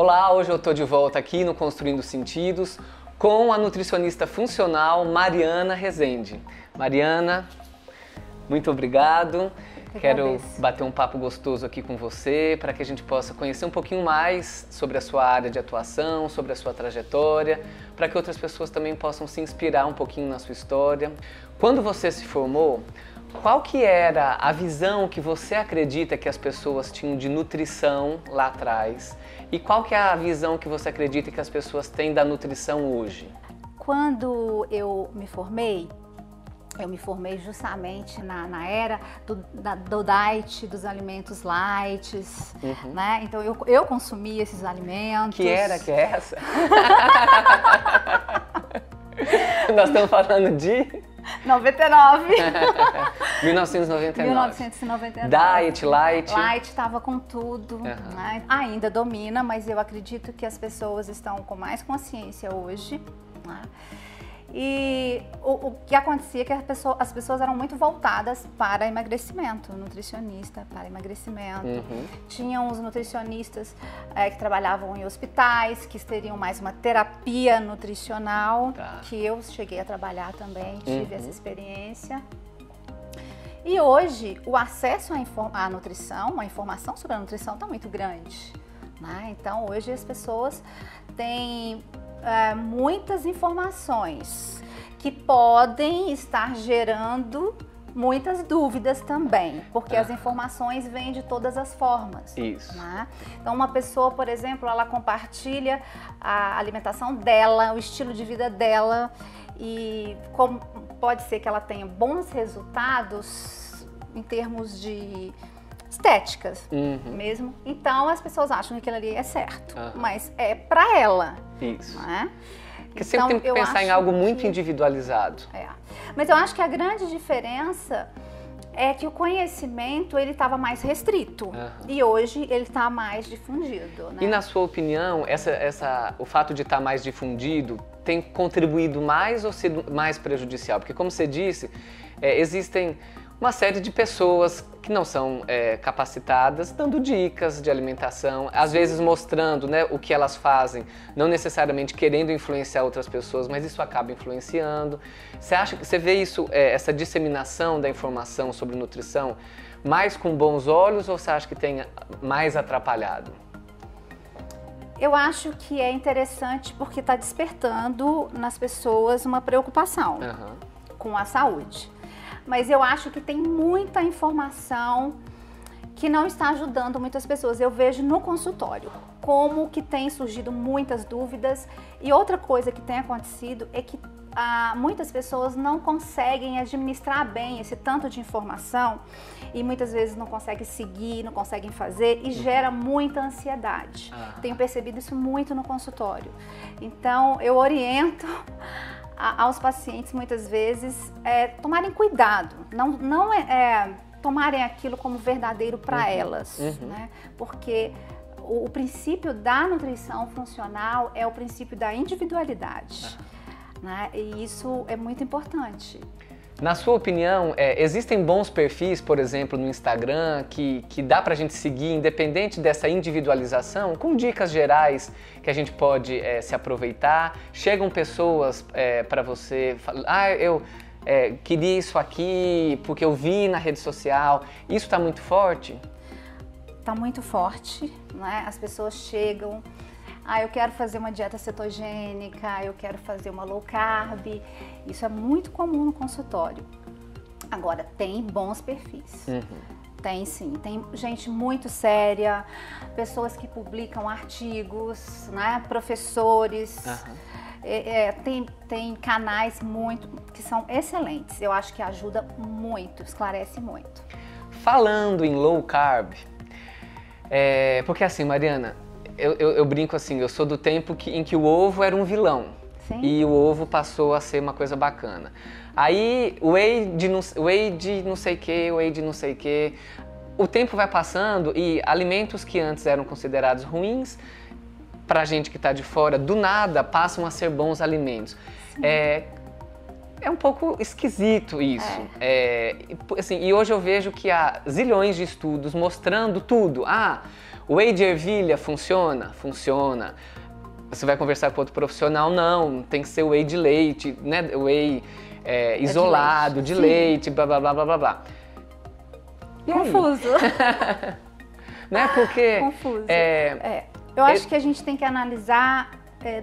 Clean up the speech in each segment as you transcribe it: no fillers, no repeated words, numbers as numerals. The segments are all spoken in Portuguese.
Olá, hoje eu estou de volta aqui no Construindo Sentidos com a nutricionista funcional Mariana Rezende. Mariana, muito obrigado. Quero bater um papo gostoso aqui com você para que a gente possa conhecer um pouquinho mais sobre a sua área de atuação, sobre a sua trajetória, para que outras pessoas também possam se inspirar um pouquinho na sua história. Quando você se formou, qual que era a visão que você acredita que as pessoas tinham de nutrição lá atrás? E qual que é a visão que você acredita que as pessoas têm da nutrição hoje? Quando eu me formei justamente na era do diet, dos alimentos light, né? Então eu consumia esses alimentos. Que era que é essa? Nós estamos falando de... 99. 1999. 1999. Diet, light. Light estava com tudo, né? Ainda domina, mas eu acredito que as pessoas estão com mais consciência hoje, né? E o que acontecia é que as pessoas eram muito voltadas para emagrecimento, nutricionista para emagrecimento. Tinham os nutricionistas que trabalhavam em hospitais, que teriam mais uma terapia nutricional, que eu cheguei a trabalhar também, tive essa experiência. E hoje o acesso à nutrição, a informação sobre a nutrição está muito grande, né? Então hoje as pessoas têm muitas informações que podem estar gerando muitas dúvidas também, porque as informações vêm de todas as formas. Isso. Né? Então uma pessoa, por exemplo, ela compartilha a alimentação dela, o estilo de vida dela, e como pode ser que ela tenha bons resultados em termos de estéticas mesmo. Então as pessoas acham que aquilo ali é certo, mas é pra ela. Isso. Né? Porque sempre tem que pensar em algo muito individualizado. Mas eu acho que a grande diferença é que o conhecimento ele estava mais restrito e hoje ele está mais difundido. Né? E na sua opinião, o fato de estar mais difundido tem contribuído mais ou sido mais prejudicial? Porque como você disse, existem uma série de pessoas que não são capacitadas, dando dicas de alimentação, às vezes mostrando, né, o que elas fazem, não necessariamente querendo influenciar outras pessoas, mas isso acaba influenciando. Você acha que você vê isso, essa disseminação da informação sobre nutrição, mais com bons olhos ou você acha que tem mais atrapalhado? Eu acho que é interessante porque está despertando nas pessoas uma preocupação com a saúde. Mas eu acho que tem muita informação que não está ajudando muitas pessoas. Eu vejo no consultório como que tem surgido muitas dúvidas. E outra coisa que tem acontecido é que muitas pessoas não conseguem administrar bem esse tanto de informação e muitas vezes não conseguem seguir, não conseguem fazer e gera muita ansiedade. Tenho percebido isso muito no consultório. Então eu oriento aos pacientes muitas vezes tomarem cuidado, não tomarem aquilo como verdadeiro para elas, né? Porque o princípio da nutrição funcional é o princípio da individualidade, né? E isso é muito importante. Na sua opinião, existem bons perfis, por exemplo, no Instagram, que dá pra gente seguir, independente dessa individualização, com dicas gerais que a gente pode se aproveitar? Chegam pessoas para você, eu queria isso aqui porque eu vi na rede social. Isso está muito forte? Está muito forte, né? As pessoas chegam... eu quero fazer uma dieta cetogênica, eu quero fazer uma low carb. Isso é muito comum no consultório. Agora, tem bons perfis. Tem sim, tem gente muito séria, pessoas que publicam artigos, né? Professores. Tem canais que são excelentes. Eu acho que ajuda muito, esclarece muito. Falando em low carb, porque assim, Mariana, eu brinco assim, eu sou do tempo em que o ovo era um vilão. Sim. E o ovo passou a ser uma coisa bacana. Aí, whey de não sei o que, o tempo vai passando e alimentos que antes eram considerados ruins, pra gente que tá de fora, do nada passam a ser bons alimentos. É um pouco esquisito isso. Assim, e hoje eu vejo que há zilhões de estudos mostrando tudo. Whey de ervilha funciona? Funciona. Você vai conversar com outro profissional? Não, tem que ser whey de leite, né? Whey isolado, de leite, blá, blá, blá, blá, blá, blá. E confuso. Né? Porque... Confuso. Eu acho que a gente tem que analisar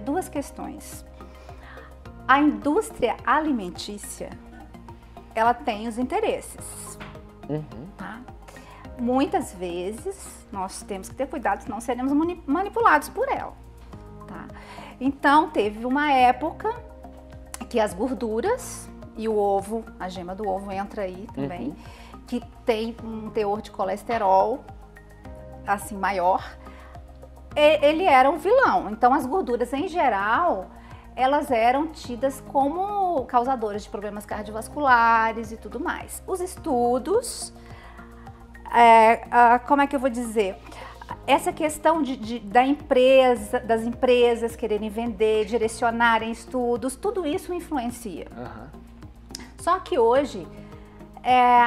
duas questões. A indústria alimentícia, ela tem os interesses. Tá? Muitas vezes, nós temos que ter cuidado, senão seremos manipulados por ela. Tá? Então, teve uma época que as gorduras e o ovo, a gema do ovo entra aí também, que tem um teor de colesterol assim maior, ele era um vilão. Então, as gorduras em geral, elas eram tidas como causadoras de problemas cardiovasculares e tudo mais. Os estudos, como é que eu vou dizer? Essa questão das empresas quererem vender, direcionarem estudos, tudo isso influencia. Só que hoje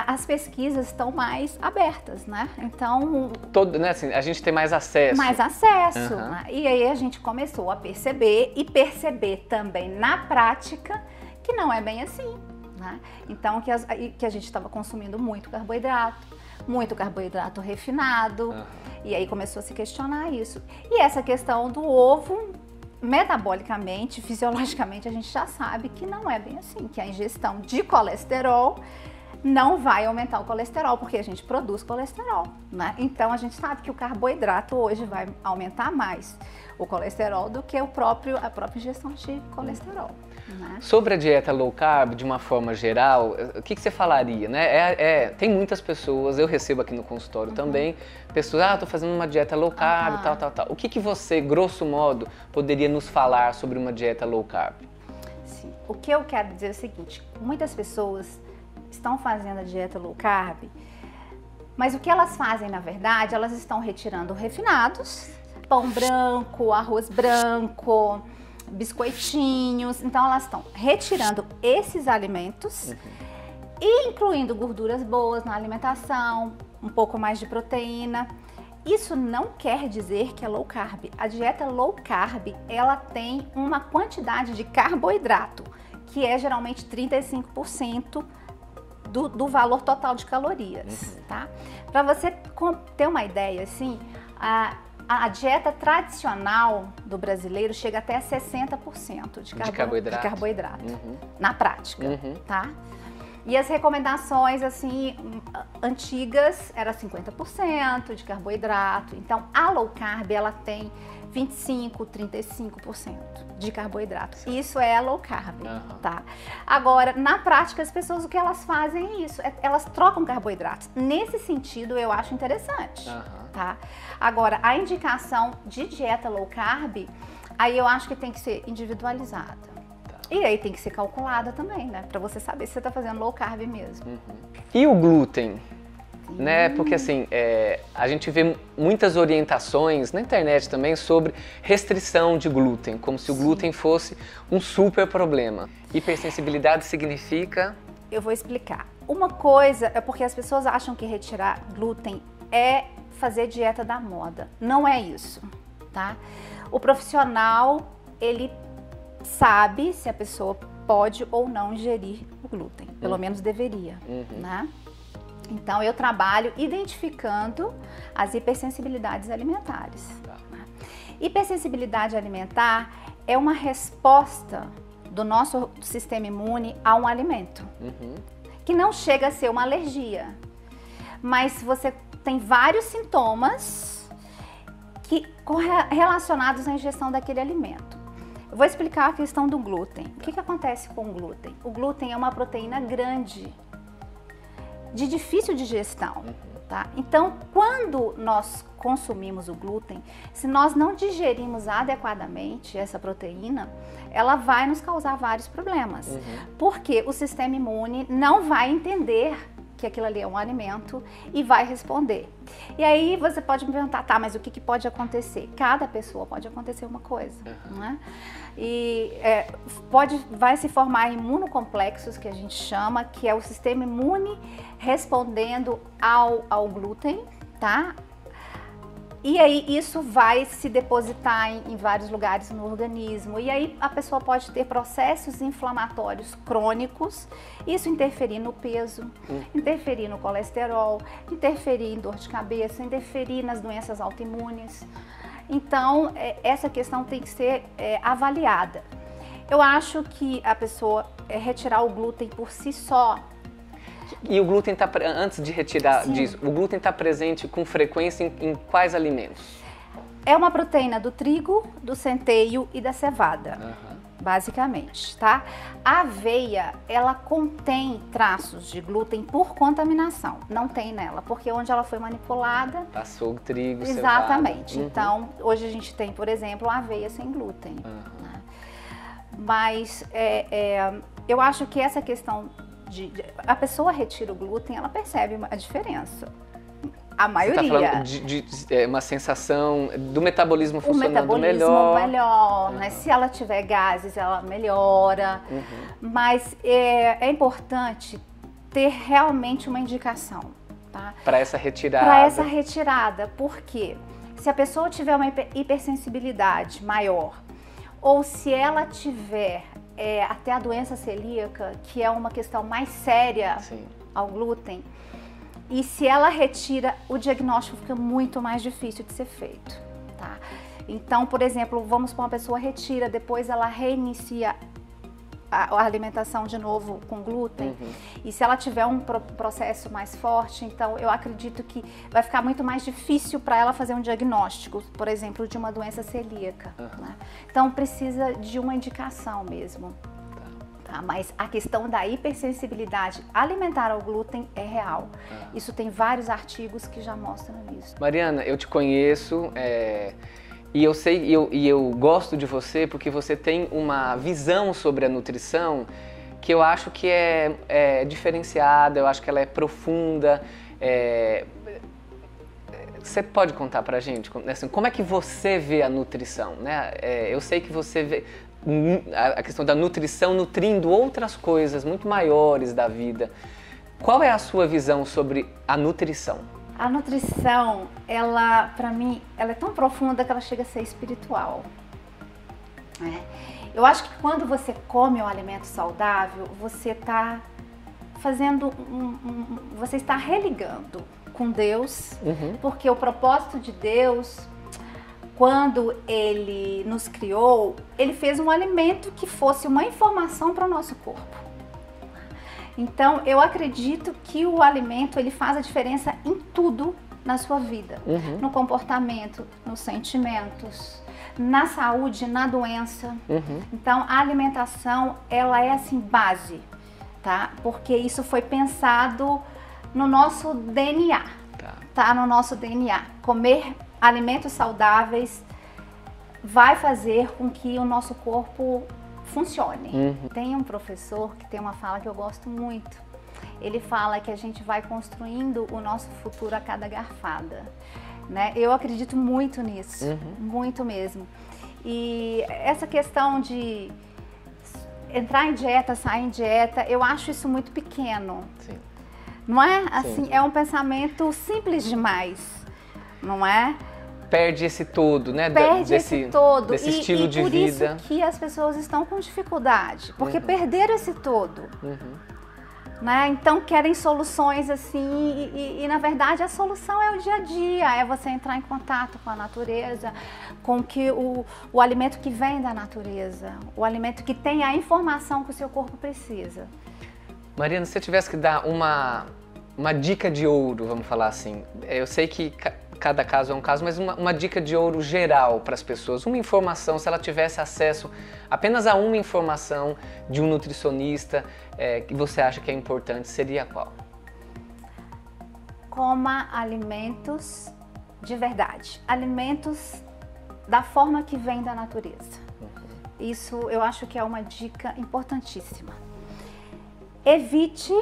as pesquisas estão mais abertas, né? Então... né, assim, a gente tem mais acesso. Mais acesso. Né? E aí a gente começou a perceber também na prática que não é bem assim. Né? Então, que a gente estava consumindo muito carboidrato refinado, e aí começou a se questionar isso. E essa questão do ovo, metabolicamente, fisiologicamente, a gente já sabe que não é bem assim, que a ingestão de colesterol não vai aumentar o colesterol, porque a gente produz colesterol, né? Então a gente sabe que o carboidrato hoje vai aumentar mais o colesterol do que a própria ingestão de colesterol. Né? Sobre a dieta low carb, de uma forma geral, o que você falaria, né? Tem muitas pessoas, eu recebo aqui no consultório também, pessoas, tô fazendo uma dieta low carb, tal. O que você, grosso modo, poderia nos falar sobre uma dieta low carb? Sim. O que eu quero dizer é o seguinte, muitas pessoas estão fazendo a dieta low carb, mas o que elas fazem, na verdade, elas estão retirando refinados, pão branco, arroz branco, biscoitinhos, então elas estão retirando esses alimentos e incluindo gorduras boas na alimentação, um pouco mais de proteína. Isso não quer dizer que é low carb. A dieta low carb, ela tem uma quantidade de carboidrato, que é geralmente 35% do valor total de calorias, tá? Para você ter uma ideia, assim, a dieta tradicional do brasileiro chega até a 60% de carboidrato na prática, tá? E as recomendações, assim, antigas era 50% de carboidrato. Então, a low carb, ela tem 25%, 35% de carboidrato. Isso é low carb, tá? Agora, na prática, as pessoas, o que elas fazem é isso. Elas trocam carboidratos. Nesse sentido, eu acho interessante, tá? Agora, a indicação de dieta low carb, aí eu acho que tem que ser individualizada. E aí tem que ser calculada também, né? Pra você saber se você tá fazendo low carb mesmo. E o glúten? Né? Porque assim, a gente vê muitas orientações na internet também sobre restrição de glúten, como se o glúten fosse um super problema. Hipersensibilidade significa? Eu vou explicar. Uma coisa é porque as pessoas acham que retirar glúten é fazer dieta da moda. Não é isso, tá? O profissional, ele sabe se a pessoa pode ou não ingerir o glúten, pelo menos deveria, né? Então eu trabalho identificando as hipersensibilidades alimentares. Né? Hipersensibilidade alimentar é uma resposta do nosso sistema imune a um alimento, que não chega a ser uma alergia, mas você tem vários sintomas relacionados à ingestão daquele alimento. Eu vou explicar a questão do glúten. O que acontece com o glúten? O glúten é uma proteína grande, de difícil digestão, tá? Então, quando nós consumimos o glúten, se nós não digerimos adequadamente essa proteína, ela vai nos causar vários problemas, porque o sistema imune não vai entender que aquilo ali é um alimento e vai responder. E aí você pode me perguntar, tá, mas o que pode acontecer? Cada pessoa pode acontecer uma coisa, né? E vai se formar imunocomplexos, que a gente chama, que é o sistema imune respondendo ao glúten, tá? E aí isso vai se depositar em vários lugares no organismo. E aí a pessoa pode ter processos inflamatórios crônicos, isso interferir no peso, interferir no colesterol, interferir em dor de cabeça, interferir nas doenças autoimunes. Então, essa questão tem que ser avaliada. Eu acho que a pessoa retirar o glúten por si só. E o glúten está, antes de retirar disso, o glúten está presente com frequência em quais alimentos? É uma proteína do trigo, do centeio e da cevada, basicamente, tá? A aveia, ela contém traços de glúten por contaminação, não tem nela, porque onde ela foi manipulada... Passou o trigo, exatamente. cevada. Então, hoje a gente tem, por exemplo, a aveia sem glúten. Né? Mas eu acho que essa questão... a pessoa retira o glúten, ela percebe a diferença. A maioria. Você está falando de uma sensação do metabolismo funcionando melhor. O metabolismo melhor, né? Se ela tiver gases, ela melhora. Mas é importante ter realmente uma indicação, tá? Para essa retirada. Para essa retirada, porque se a pessoa tiver uma hipersensibilidade maior, ou se ela tiver até a doença celíaca, que é uma questão mais séria ao glúten, e se ela retira, o diagnóstico fica muito mais difícil de ser feito, tá? Então, por exemplo, vamos supor, uma pessoa retira, depois ela reinicia a alimentação de novo com glúten, e se ela tiver um processo mais forte, então eu acredito que vai ficar muito mais difícil para ela fazer um diagnóstico, por exemplo, de uma doença celíaca. Né? Então precisa de uma indicação mesmo. Tá? Mas a questão da hipersensibilidade alimentar ao glúten é real. Isso tem vários artigos que já mostram isso. Mariana, eu te conheço, e eu sei, e eu gosto de você porque você tem uma visão sobre a nutrição que eu acho que é diferenciada, eu acho que ela é profunda. Você pode contar pra gente, assim, como é que você vê a nutrição, né? Eu sei que você vê a questão da nutrição nutrindo outras coisas muito maiores da vida. Qual é a sua visão sobre a nutrição? A nutrição, ela, pra mim, ela é tão profunda que ela chega a ser espiritual. Eu acho que quando você come um alimento saudável, você está fazendo você está religando com Deus, porque o propósito de Deus, quando Ele nos criou, Ele fez um alimento que fosse uma informação para o nosso corpo. Então, eu acredito que o alimento, ele faz a diferença em tudo na sua vida. No comportamento, nos sentimentos, na saúde, na doença. Então, a alimentação, ela é assim, base, tá? Porque isso foi pensado no nosso DNA, tá? No nosso DNA. Comer alimentos saudáveis vai fazer com que o nosso corpo funcione. Tem um professor que tem uma fala que eu gosto muito. Ele fala que a gente vai construindo o nosso futuro a cada garfada, né? Eu acredito muito nisso, muito mesmo. E essa questão de entrar em dieta, sair em dieta, eu acho isso muito pequeno. Não é? Assim, é um pensamento simples demais, não é? Perde esse todo, né? Perde esse todo. Desse estilo de vida. E por isso que as pessoas estão com dificuldade, porque perderam esse todo. Né? Então querem soluções assim, e na verdade a solução é o dia a dia, é você entrar em contato com a natureza, com que o alimento que vem da natureza, o alimento que tem a informação que o seu corpo precisa. Mariana, se você tivesse que dar uma dica de ouro, vamos falar assim, eu sei que cada caso é um caso, mas uma dica de ouro geral para as pessoas, uma informação, se ela tivesse acesso apenas a uma informação de um nutricionista que você acha que é importante, seria qual? Coma alimentos de verdade, alimentos da forma que vem da natureza. Isso eu acho que é uma dica importantíssima. Evite,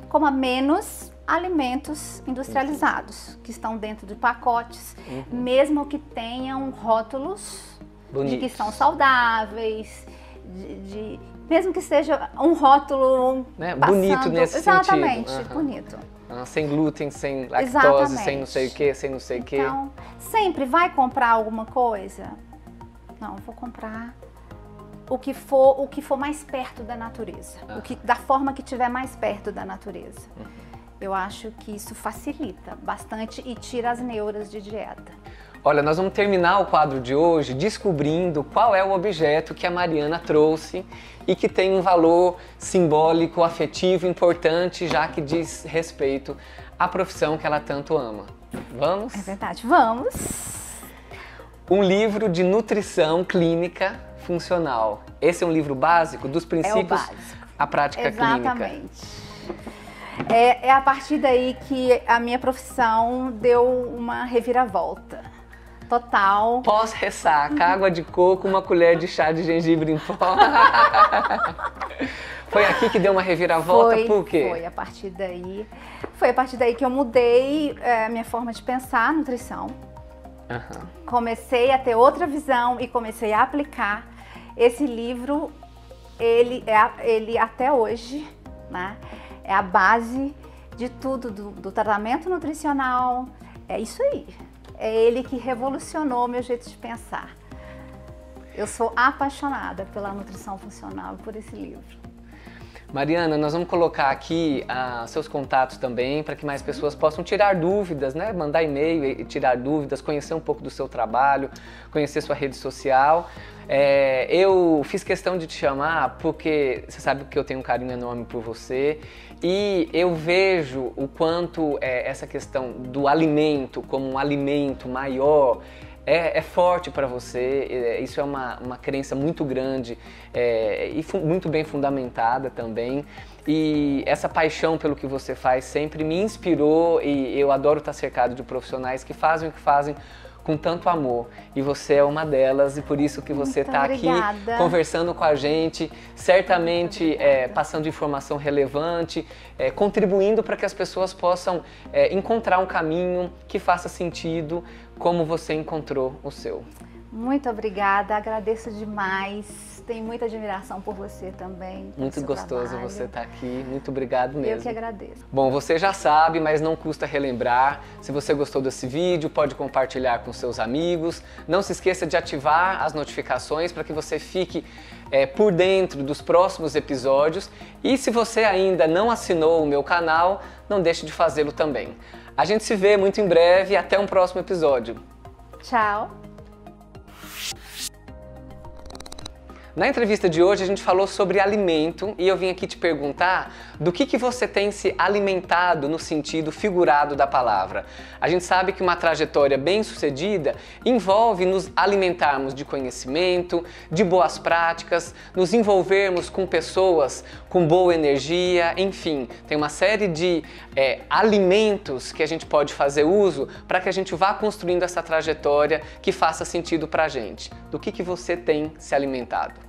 coma menos alimentos industrializados, que estão dentro de pacotes, mesmo que tenham rótulos de que são saudáveis, mesmo que seja um rótulo bonito nesse exatamente, sentido. Bonito. Sem glúten, sem lactose, Exatamente. sem não sei o que, sem não sei o que. Então, sempre vai comprar alguma coisa? Não, vou comprar o que for mais perto da natureza, da forma que estiver mais perto da natureza. Eu acho que isso facilita bastante e tira as neuras de dieta. Olha, nós vamos terminar o quadro de hoje descobrindo qual é o objeto que a Mariana trouxe e que tem um valor simbólico, afetivo, importante, já que diz respeito à profissão que ela tanto ama. Vamos? É verdade, vamos! Um livro de nutrição clínica funcional. Esse é um livro básico dos princípios à prática clínica. Exatamente. É a partir daí que a minha profissão deu uma reviravolta. Total. Pós-ressaca, água de coco, uma colher de chá de gengibre em pó. Foi aqui que deu uma reviravolta? Por quê? Foi a partir daí que eu mudei a minha forma de pensar a nutrição. Comecei a ter outra visão e comecei a aplicar. Esse livro, ele até hoje, né, é a base de tudo, do tratamento nutricional. É isso aí. É ele que revolucionou o meu jeito de pensar. Eu sou apaixonada pela nutrição funcional e por esse livro. Mariana, nós vamos colocar aqui seus contatos também para que mais pessoas possam tirar dúvidas, né? Mandar e-mail e tirar dúvidas, conhecer um pouco do seu trabalho, conhecer sua rede social. Eu fiz questão de te chamar porque você sabe que eu tenho um carinho enorme por você e eu vejo o quanto essa questão do alimento como um alimento maior é forte para você. Isso é uma crença muito grande e muito bem fundamentada também. E essa paixão pelo que você faz sempre me inspirou e eu adoro estar cercado de profissionais que fazem o que fazem com tanto amor, e você é uma delas, e por isso que você está aqui conversando com a gente, certamente passando informação relevante, contribuindo para que as pessoas possam encontrar um caminho que faça sentido como você encontrou o seu. Muito obrigada, agradeço demais. Tenho muita admiração por você também. Muito gostoso trabalho. Você estar aqui, muito obrigado mesmo. Eu que agradeço. Bom, você já sabe, mas não custa relembrar. Se você gostou desse vídeo, pode compartilhar com seus amigos. Não se esqueça de ativar as notificações para que você fique por dentro dos próximos episódios. E se você ainda não assinou o meu canal, não deixe de fazê-lo também. A gente se vê muito em breve e até um próximo episódio. Tchau! Na entrevista de hoje a gente falou sobre alimento e eu vim aqui te perguntar do que você tem se alimentado no sentido figurado da palavra. A gente sabe que uma trajetória bem-sucedida envolve nos alimentarmos de conhecimento, de boas práticas, nos envolvermos com pessoas com boa energia, enfim, tem uma série de alimentos que a gente pode fazer uso para que a gente vá construindo essa trajetória que faça sentido pra gente. Do que você tem se alimentado?